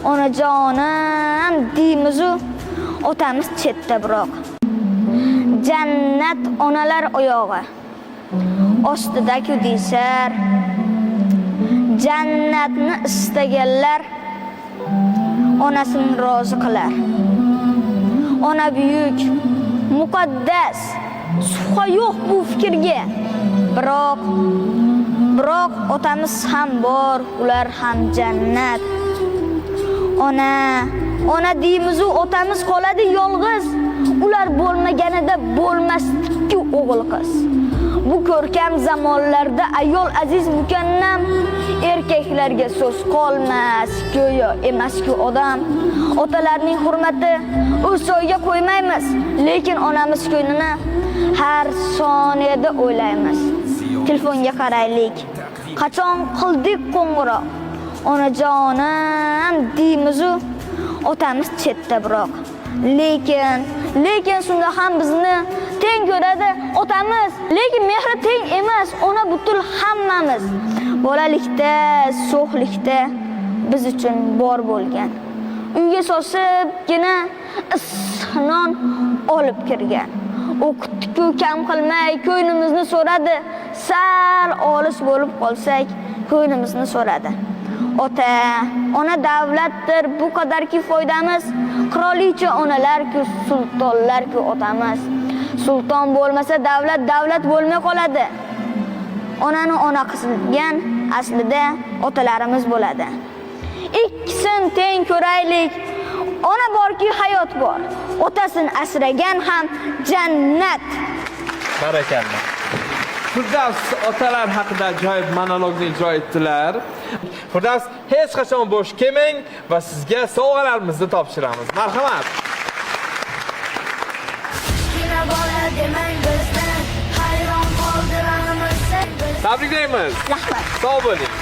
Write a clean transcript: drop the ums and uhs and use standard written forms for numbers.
onajonim deymizu otamiz chetda biroq. Jannat onalar oyog'i ostida-ku deysar, jannatni istaganlar onasini rozi qilar. Ona buyuk, muqaddas, shubha yo'q bu fikrga. Biroq otamiz ham bor, ular ham jannat. Ona deymiz-u otamiz qoladi yolg'iz. Ular bo'lmaganida bo'lmasdi-ku o'g'il qiz. Bu ko'rkam zamonlarda ayol aziz mukannam, erkaklarga so'z qolmas, go'yo emas-ku odam. Otalarning hurmati o'soyga qo'ymaymiz, lekin onamiz ko'nglini har soniyada o'ylaymiz. Telefonga qaraylik. Qachon qildik qo'ng'iroq? Onajonim deymiz-u otamiz chetda biroq. Lekin shunda ham bizni teng ko'radi otamiz, lekin mehri teng emas, ona butul hammamiz. Bolalikda, so'xlikda biz uchun bor bo'lgan. Uyga sosibgina isnon olib kirgan. O'qitdi-ku kam qilmay ko'nglimizni so'radi. Sal olis bo'lib qolsak, ko'nglimizni so'radi. Ona davlatdir, bu qadarki foydamiz. Qirolicha onalar-ku, sultonlar-ku otamiz. Sulton bo'lmasa davlat bo'lmay qoladi. Onani ona qilgan aslida otalarimiz bo'ladi. Ikkisin teng ko'raylik. Ona borki hayot bor. Otasini asragan ham jannat. Barakalloh. Firdavs otalar haqida ajoyib monologni ijro etdilar. Firdavs, hech qachon bo'sh kelmang va sizga sovg'alarimizni topshiramiz. Marhamat. Tabriklaymiz. Rahmat. Sog' bo'ling.